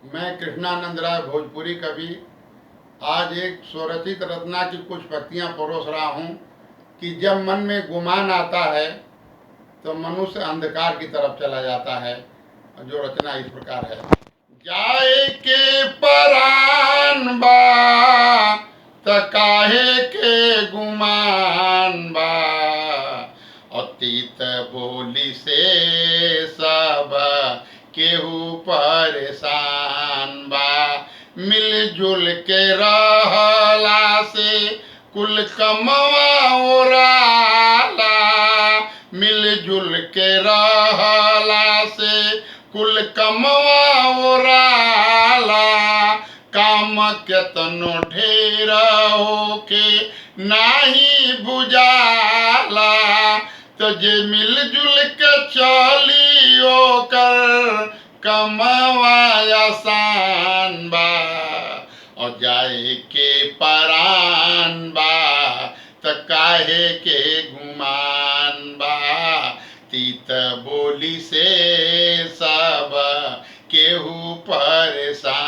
मैं कृष्णानंद राय भोजपुरी कवि आज एक स्वरचित रचना की कुछ पंक्तियाँ परोस रहा हूँ कि जब मन में गुमान आता है तो मनुष्य अंधकार की तरफ चला जाता है। जो रचना इस प्रकार है। जाए के परान बा त काहे के गुमान बा, अतीत बोली से सब केहू परेशान बा, मिलजुल के रहला से कुल कमवा ओराला, मिलजुल के रहला से कुल कमवा ओराला, काम केतनो ढेर होके नाही बुझाला, तो जे मिलजुल के चली ओकर कमवा आसान बा, और जाए के परान बा त काहे के गुमान बा, तीत बोली से सब केहू परेशान